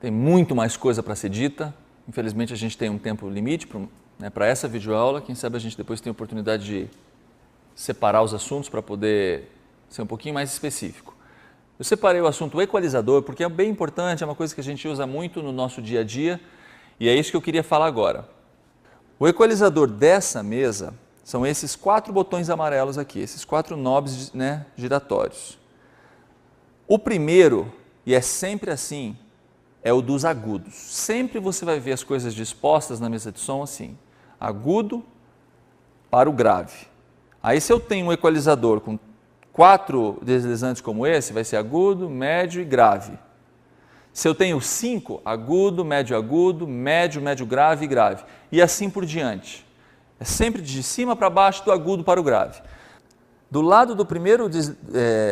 tem muito mais coisa para ser dita. Infelizmente a gente tem um tempo limite para essa videoaula. Quem sabe a gente depois tem a oportunidade de separar os assuntos para poder ser um pouquinho mais específico. Eu separei o assunto equalizador porque é bem importante, é uma coisa que a gente usa muito no nosso dia a dia e é isso que eu queria falar agora. O equalizador dessa mesa são esses 4 botões amarelos aqui, esses 4 knobs, giratórios. O primeiro, e é sempre assim, é o dos agudos. Sempre você vai ver as coisas dispostas na mesa de som assim, agudo para o grave. Aí se eu tenho um equalizador com 4 deslizantes como esse, vai ser agudo, médio e grave. Se eu tenho 5, agudo, médio grave e grave. E assim por diante. É sempre de cima para baixo, do agudo para o grave. Do lado do primeiro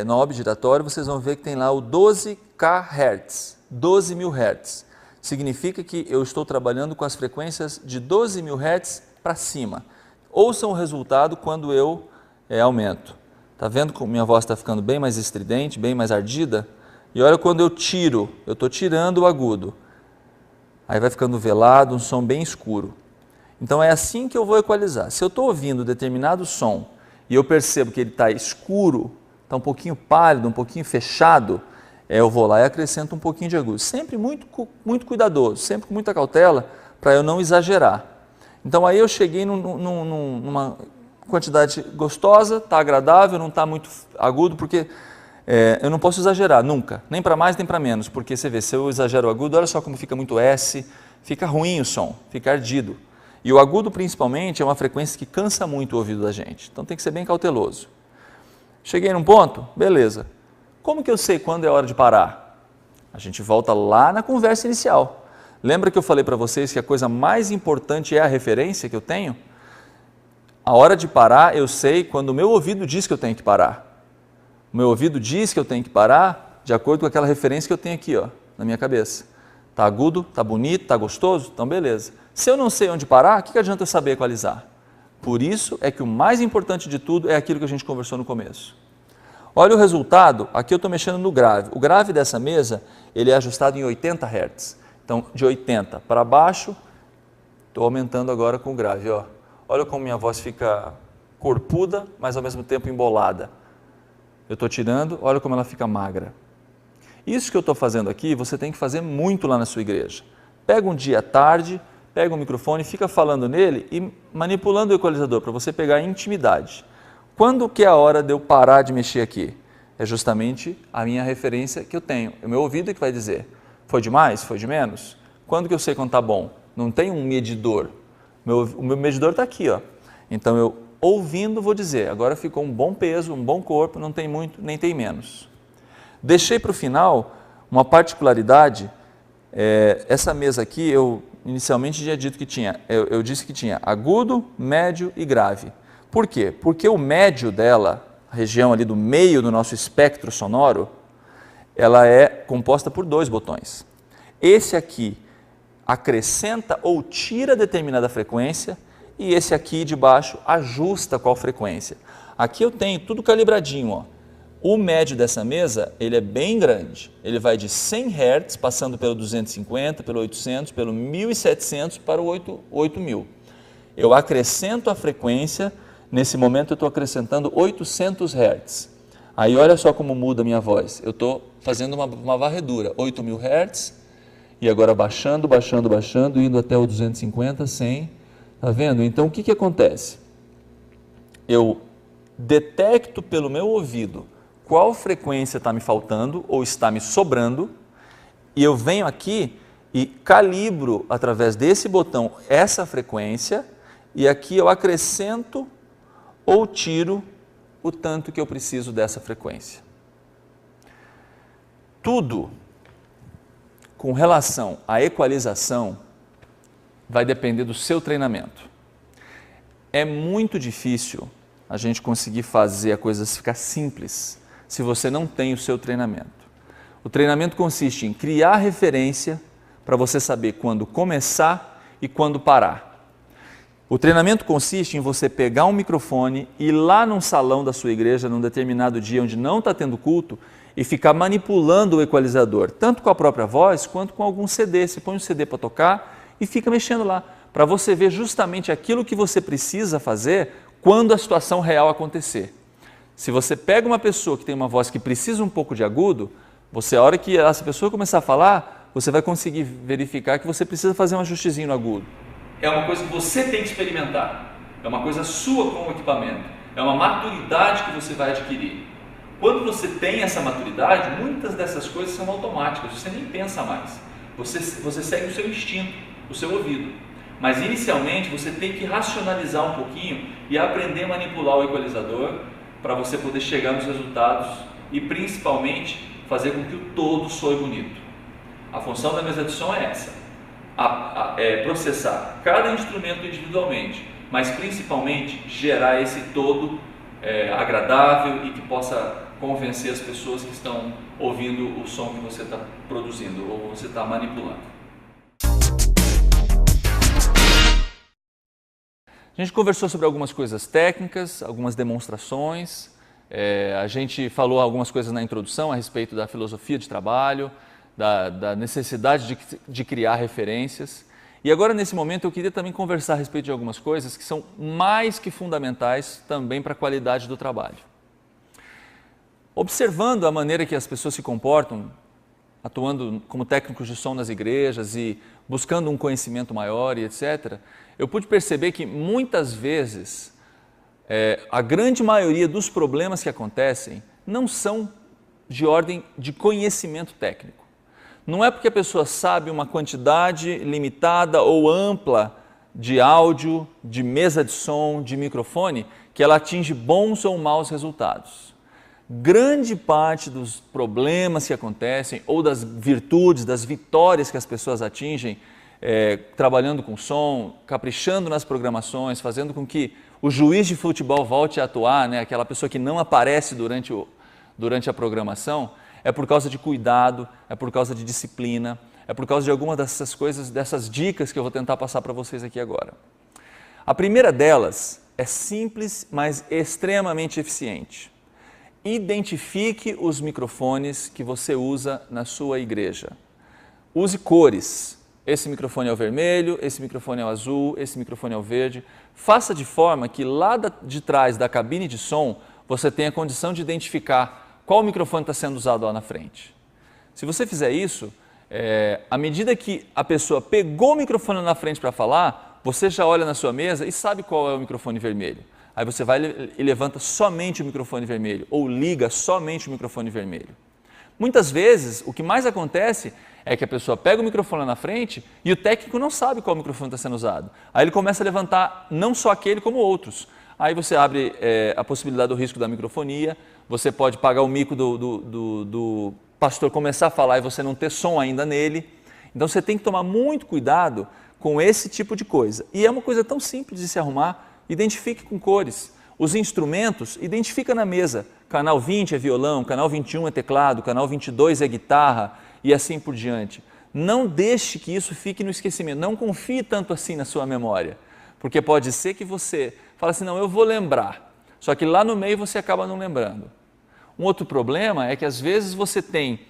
knob giratório, vocês vão ver que tem lá o 12 kHz, 12.000 Hz. Significa que eu estou trabalhando com as frequências de 12.000 Hz para cima. Ouçam o resultado quando eu aumento. Está vendo como minha voz está ficando bem mais estridente, bem mais ardida? E olha quando eu tiro, eu estou tirando o agudo. Aí vai ficando velado, um som bem escuro. Então é assim que eu vou equalizar. Se eu estou ouvindo determinado som e eu percebo que ele está escuro, está um pouquinho pálido, um pouquinho fechado, eu vou lá e acrescento um pouquinho de agudo. Sempre muito cuidadoso, sempre com muita cautela para eu não exagerar. Então aí eu cheguei numa quantidade gostosa, está agradável, não está muito agudo, porque eu não posso exagerar, nunca, nem para mais nem para menos, porque você vê, se eu exagero o agudo, olha só como fica muito S, fica ruim o som, fica ardido. E o agudo principalmente é uma frequência que cansa muito o ouvido da gente, então tem que ser bem cauteloso. Cheguei num ponto? Beleza. Como que eu sei quando é hora de parar? A gente volta lá na conversa inicial. Lembra que eu falei para vocês que a coisa mais importante é a referência que eu tenho? A hora de parar eu sei quando o meu ouvido diz que eu tenho que parar. O meu ouvido diz que eu tenho que parar de acordo com aquela referência que eu tenho aqui, na minha cabeça. Está agudo, está bonito, está gostoso? Então beleza. Se eu não sei onde parar, o que adianta eu saber equalizar? Por isso é que o mais importante de tudo é aquilo que a gente conversou no começo. Olha o resultado, aqui eu estou mexendo no grave. O grave dessa mesa, ele é ajustado em 80 Hz. Então, de 80 para baixo, estou aumentando agora com o grave. Olha como minha voz fica corpuda, mas ao mesmo tempo embolada. Eu estou tirando, olha como ela fica magra. Isso que eu estou fazendo aqui, você tem que fazer muito lá na sua igreja. Pega um dia à tarde, pega o microfone, fica falando nele e manipulando o equalizador para você pegar intimidade. Quando que é a hora de eu parar de mexer aqui? É justamente a minha referência que eu tenho. O meu ouvido é que vai dizer, foi de mais, foi de menos? Quando que eu sei quando está bom? Não tem um medidor. O meu medidor está aqui. Então eu, ouvindo, vou dizer, agora ficou um bom peso, um bom corpo, não tem muito, nem tem menos. Deixei para o final uma particularidade. Essa mesa aqui, eu inicialmente tinha dito que tinha, eu disse que tinha agudo, médio e grave. Por quê? Porque o médio dela, a região ali do meio do nosso espectro sonoro, ela é composta por 2 botões. Esse aqui acrescenta ou tira determinada frequência e esse aqui de baixo ajusta qual frequência. Aqui eu tenho tudo calibradinho. O médio dessa mesa, ele é bem grande. Ele vai de 100 Hz, passando pelo 250, pelo 800, pelo 1700 para o 8000. Eu acrescento a frequência. Nesse momento eu estou acrescentando 800 Hz. Aí olha só como muda a minha voz. Eu estou fazendo uma varredura, 8.000 Hz, e agora baixando, indo até o 250, 100. Está vendo? Então o que acontece? Eu detecto pelo meu ouvido qual frequência está me faltando ou está me sobrando, e eu venho aqui e calibro através desse botão essa frequência, e aqui eu acrescento ou tiro o tanto que eu preciso dessa frequência. Tudo com relação à equalização vai depender do seu treinamento. É muito difícil a gente conseguir fazer a coisa ficar simples se você não tem o seu treinamento. O treinamento consiste em criar referência para você saber quando começar e quando parar. O treinamento consiste em você pegar um microfone e ir lá num salão da sua igreja, num determinado dia onde não está tendo culto, e ficar manipulando o equalizador, tanto com a própria voz quanto com algum CD. Você põe um CD para tocar e fica mexendo lá, para você ver justamente aquilo que você precisa fazer quando a situação real acontecer. Se você pega uma pessoa que tem uma voz que precisa um pouco de agudo, a hora que essa pessoa começar a falar, você vai conseguir verificar que você precisa fazer um ajustezinho no agudo. É uma coisa que você tem que experimentar, é uma coisa sua com o equipamento, é uma maturidade que você vai adquirir. Quando você tem essa maturidade, muitas dessas coisas são automáticas, você nem pensa mais, você segue o seu instinto, o seu ouvido. Mas inicialmente você tem que racionalizar um pouquinho e aprender a manipular o equalizador para você poder chegar nos resultados e principalmente fazer com que o todo soe bonito. A função da mesa de som é essa, é processar cada instrumento individualmente, mas principalmente gerar esse todo agradável e que possa convencer as pessoas que estão ouvindo o som que você está produzindo ou você está manipulando. A gente conversou sobre algumas coisas técnicas, algumas demonstrações, a gente falou algumas coisas na introdução a respeito da filosofia de trabalho, da necessidade de criar referências. E agora, nesse momento, eu queria também conversar a respeito de algumas coisas que são mais que fundamentais também para a qualidade do trabalho. Observando a maneira que as pessoas se comportam, atuando como técnicos de som nas igrejas e buscando um conhecimento maior e etc., eu pude perceber que muitas vezes a grande maioria dos problemas que acontecem não são de ordem de conhecimento técnico. Não é porque a pessoa sabe uma quantidade limitada ou ampla de áudio, de mesa de som, de microfone, que ela atinge bons ou maus resultados. Grande parte dos problemas que acontecem, ou das virtudes, das vitórias que as pessoas atingem, trabalhando com som, caprichando nas programações, fazendo com que o juiz de futebol volte a atuar, né, aquela pessoa que não aparece durante a programação, é por causa de cuidado, é por causa de disciplina, é por causa de alguma dessas coisas, dessas dicas que eu vou tentar passar para vocês aqui agora. A primeira delas é simples, mas extremamente eficiente. Identifique os microfones que você usa na sua igreja. Use cores. Esse microfone é o vermelho, esse microfone é o azul, esse microfone é o verde. Faça de forma que lá de trás da cabine de som você tenha condição de identificar qual microfone está sendo usado lá na frente. Se você fizer isso, à medida que a pessoa pegou o microfone na frente para falar, você já olha na sua mesa e sabe qual é o microfone vermelho. Aí você vai e levanta somente o microfone vermelho ou liga somente o microfone vermelho. Muitas vezes, o que mais acontece é que a pessoa pega o microfone lá na frente e o técnico não sabe qual microfone está sendo usado. Aí ele começa a levantar não só aquele como outros. Aí você abre a possibilidade do risco da microfonia, você pode pagar o mico do pastor começar a falar e você não ter som ainda nele. Então você tem que tomar muito cuidado com esse tipo de coisa. E é uma coisa tão simples de se arrumar, identifique com cores. Os instrumentos, identifica na mesa. Canal 20 é violão, canal 21 é teclado, canal 22 é guitarra e assim por diante. Não deixe que isso fique no esquecimento, não confie tanto assim na sua memória, porque pode ser que você fale assim, não, eu vou lembrar, só que lá no meio você acaba não lembrando. Um outro problema é que às vezes você tem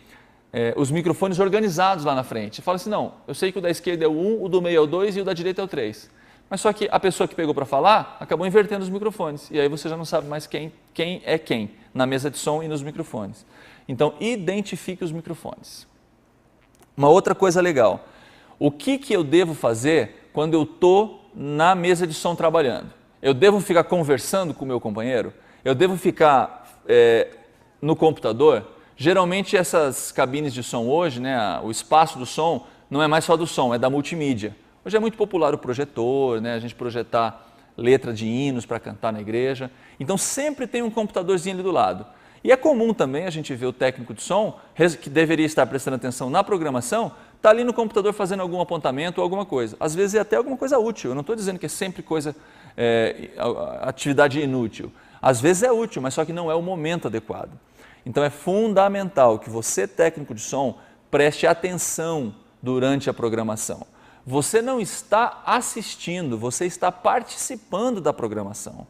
os microfones organizados lá na frente. Você fala assim, não, eu sei que o da esquerda é o 1, o do meio é o 2 e o da direita é o 3. Mas só que a pessoa que pegou para falar acabou invertendo os microfones. E aí você já não sabe mais quem é quem na mesa de som e nos microfones. Então, identifique os microfones. Uma outra coisa legal. O que eu devo fazer quando eu estou na mesa de som trabalhando? Eu devo ficar conversando com o meu companheiro? Eu devo ficar no computador? Geralmente essas cabines de som hoje, né, o espaço do som não é mais só do som, é da multimídia. Hoje é muito popular o projetor, né, a gente projetar letra de hinos para cantar na igreja. Então sempre tem um computadorzinho ali do lado. E é comum também a gente ver o técnico de som, que deveria estar prestando atenção na programação, está ali no computador fazendo algum apontamento ou alguma coisa. Às vezes é até alguma coisa útil, eu não estou dizendo que é sempre atividade inútil. Às vezes é útil, mas só que não é o momento adequado. Então é fundamental que você, técnico de som, preste atenção durante a programação. Você não está assistindo, você está participando da programação.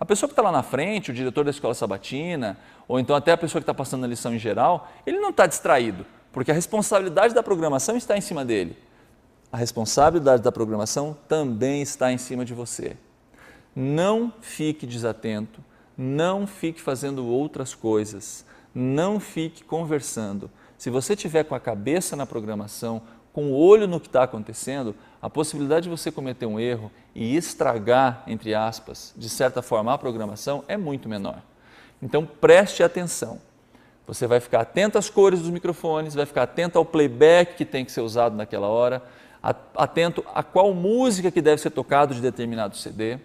A pessoa que está lá na frente, o diretor da escola sabatina, ou então até a pessoa que está passando a lição em geral, ele não está distraído, porque a responsabilidade da programação está em cima dele. A responsabilidade da programação também está em cima de você. Não fique desatento, não fique fazendo outras coisas, não fique conversando. Se você estiver com a cabeça na programação, com o olho no que está acontecendo, a possibilidade de você cometer um erro e estragar, entre aspas, de certa forma a programação é muito menor. Então preste atenção. Você vai ficar atento às cores dos microfones, vai ficar atento ao playback que tem que ser usado naquela hora, atento a qual música que deve ser tocado de determinado CD.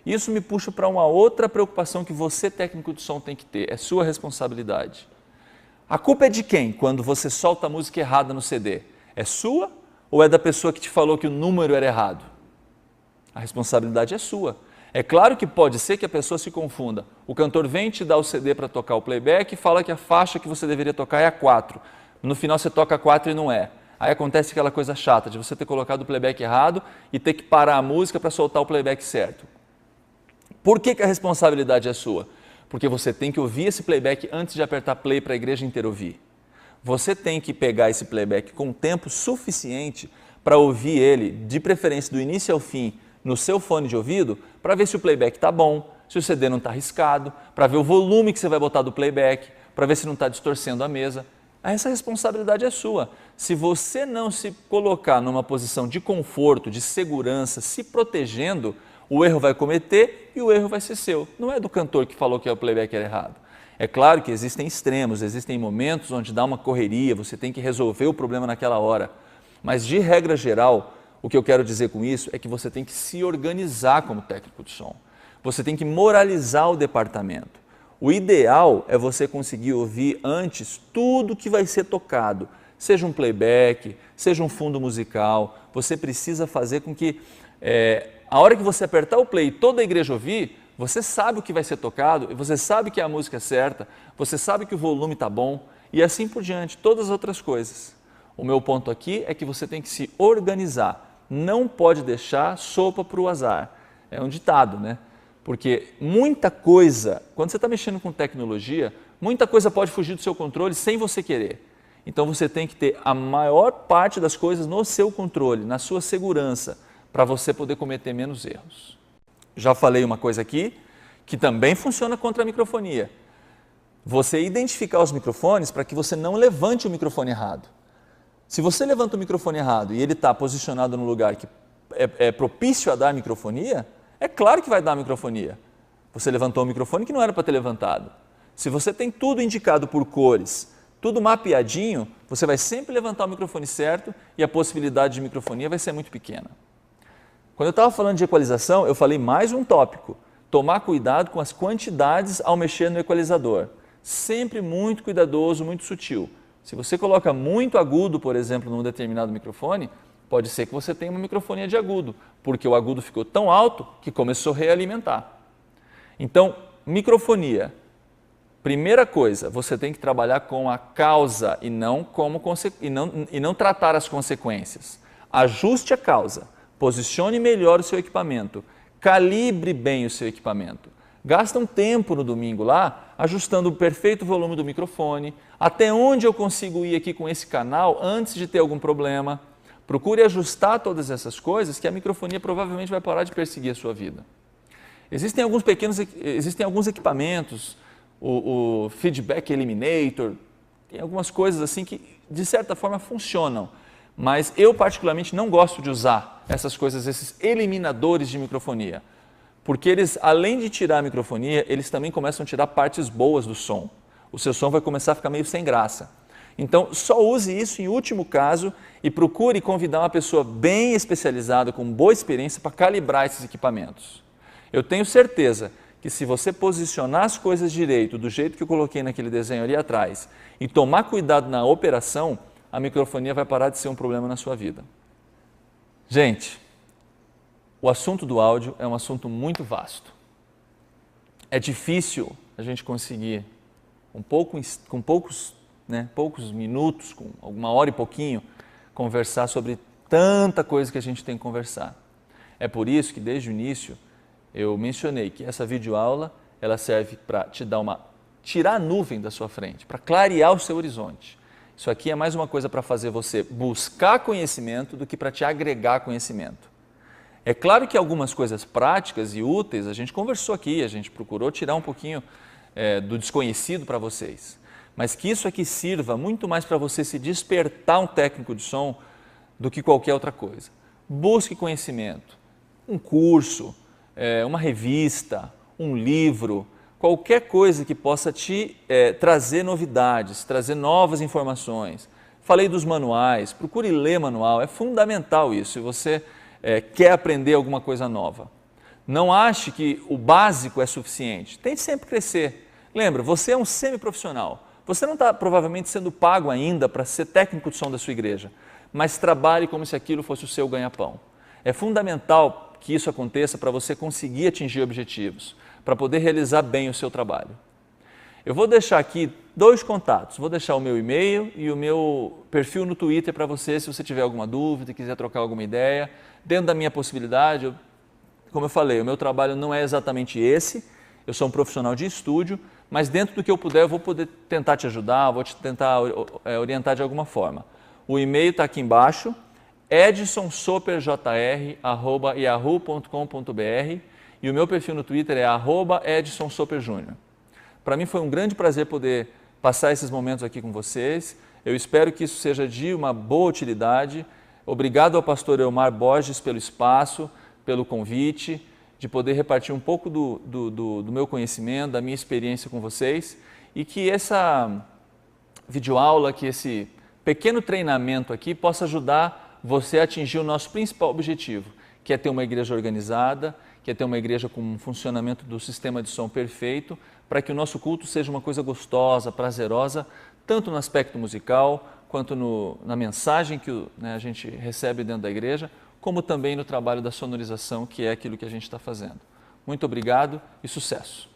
Isso me puxa para uma outra preocupação que você, técnico de som, tem que ter, é sua responsabilidade. A culpa é de quem quando você solta a música errada no CD? É sua ou é da pessoa que te falou que o número era errado? A responsabilidade é sua. É claro que pode ser que a pessoa se confunda. O cantor vem te dar o CD para tocar o playback e fala que a faixa que você deveria tocar é a 4. No final você toca a 4 e não é. Aí acontece aquela coisa chata de você ter colocado o playback errado e ter que parar a música para soltar o playback certo. Por que a responsabilidade é sua? Porque você tem que ouvir esse playback antes de apertar play para a igreja inteira ouvir. Você tem que pegar esse playback com tempo suficiente para ouvir ele, de preferência do início ao fim, no seu fone de ouvido, para ver se o playback está bom, se o CD não está arriscado, para ver o volume que você vai botar do playback, para ver se não está distorcendo a mesa. Essa responsabilidade é sua. Se você não se colocar numa posição de conforto, de segurança, se protegendo, o erro vai cometer e o erro vai ser seu. Não é do cantor que falou que o playback era errado. É claro que existem extremos, existem momentos onde dá uma correria, você tem que resolver o problema naquela hora. Mas, de regra geral, o que eu quero dizer com isso é que você tem que se organizar como técnico de som. Você tem que moralizar o departamento. O ideal é você conseguir ouvir antes tudo que vai ser tocado, seja um playback, seja um fundo musical. Você precisa fazer com que, a hora que você apertar o play e toda a igreja ouvir, você sabe o que vai ser tocado, você sabe que a música é certa, você sabe que o volume está bom e assim por diante, todas as outras coisas. O meu ponto aqui é que você tem que se organizar, não pode deixar sopa para o azar. É um ditado, né? Porque muita coisa, quando você está mexendo com tecnologia, muita coisa pode fugir do seu controle sem você querer. Então você tem que ter a maior parte das coisas no seu controle, na sua segurança, para você poder cometer menos erros. Já falei uma coisa aqui que também funciona contra a microfonia. Você identificar os microfones para que você não levante o microfone errado. Se você levanta o microfone errado e ele está posicionado no lugar que é propício a dar microfonia, é claro que vai dar microfonia. Você levantou o microfone que não era para ter levantado. Se você tem tudo indicado por cores, tudo mapeadinho, você vai sempre levantar o microfone certo e a possibilidade de microfonia vai ser muito pequena. Quando eu estava falando de equalização, eu falei mais um tópico. Tomar cuidado com as quantidades ao mexer no equalizador. Sempre muito cuidadoso, muito sutil. Se você coloca muito agudo, por exemplo, num determinado microfone, pode ser que você tenha uma microfonia de agudo, porque o agudo ficou tão alto que começou a realimentar. Então, microfonia. Primeira coisa, você tem que trabalhar com a causa e não tratar as consequências. Ajuste a causa, posicione melhor o seu equipamento, calibre bem o seu equipamento. Gasta um tempo no domingo lá, ajustando o perfeito volume do microfone, até onde eu consigo ir aqui com esse canal antes de ter algum problema. Procure ajustar todas essas coisas que a microfonia provavelmente vai parar de perseguir a sua vida. Existem alguns equipamentos, o Feedback Eliminator, tem algumas coisas assim que de certa forma funcionam, mas eu particularmente não gosto de usar essas coisas, esses eliminadores de microfonia, porque eles, além de tirar a microfonia, eles também começam a tirar partes boas do som. O seu som vai começar a ficar meio sem graça. Então, só use isso em último caso e procure convidar uma pessoa bem especializada, com boa experiência, para calibrar esses equipamentos. Eu tenho certeza que se você posicionar as coisas direito, do jeito que eu coloquei naquele desenho ali atrás, e tomar cuidado na operação, a microfonia vai parar de ser um problema na sua vida. Gente, o assunto do áudio é um assunto muito vasto. É difícil a gente conseguir, com poucos minutos, com alguma hora e pouquinho, conversar sobre tanta coisa que a gente tem que conversar. É por isso que, desde o início, Eu mencionei que essa videoaula ela serve para te dar tirar a nuvem da sua frente, para clarear o seu horizonte. Isso aqui é mais uma coisa para fazer você buscar conhecimento do que para te agregar conhecimento. É claro que algumas coisas práticas e úteis a gente conversou aqui, a gente procurou tirar um pouquinho do desconhecido para vocês, mas que isso aqui sirva muito mais para você se despertar um técnico de som do que qualquer outra coisa. Busque conhecimento, um curso, uma revista, um livro, qualquer coisa que possa te trazer novidades, trazer novas informações. Falei dos manuais, procure ler manual, é fundamental isso, se você quer aprender alguma coisa nova. Não ache que o básico é suficiente, tente sempre crescer. Lembra, você é um semiprofissional, você não está provavelmente sendo pago ainda para ser técnico de som da sua igreja, mas trabalhe como se aquilo fosse o seu ganha-pão. É fundamental que isso aconteça para você conseguir atingir objetivos, para poder realizar bem o seu trabalho. Eu vou deixar aqui 2 contatos, vou deixar o meu e-mail e o meu perfil no Twitter para você, se você tiver alguma dúvida, quiser trocar alguma ideia. Dentro da minha possibilidade, como eu falei, o meu trabalho não é exatamente esse, eu sou um profissional de estúdio, mas dentro do que eu puder, eu vou poder tentar te ajudar, vou te tentar orientar de alguma forma. O e-mail está aqui embaixo, edsonsoperjr@yahoo.com.br e o meu perfil no Twitter é @edsonsoperjr. Para mim foi um grande prazer poder passar esses momentos aqui com vocês. Eu espero que isso seja de uma boa utilidade. Obrigado ao pastor Elmar Borges pelo espaço, pelo convite, de poder repartir um pouco do meu conhecimento, da minha experiência com vocês e que essa videoaula, que esse pequeno treinamento aqui possa ajudar você a atingir o nosso principal objetivo, que é ter uma igreja organizada, que é ter uma igreja com um funcionamento do sistema de som perfeito, para que o nosso culto seja uma coisa gostosa, prazerosa, tanto no aspecto musical, quanto na mensagem que a gente recebe dentro da igreja, como também no trabalho da sonorização, que é aquilo que a gente está fazendo. Muito obrigado e sucesso!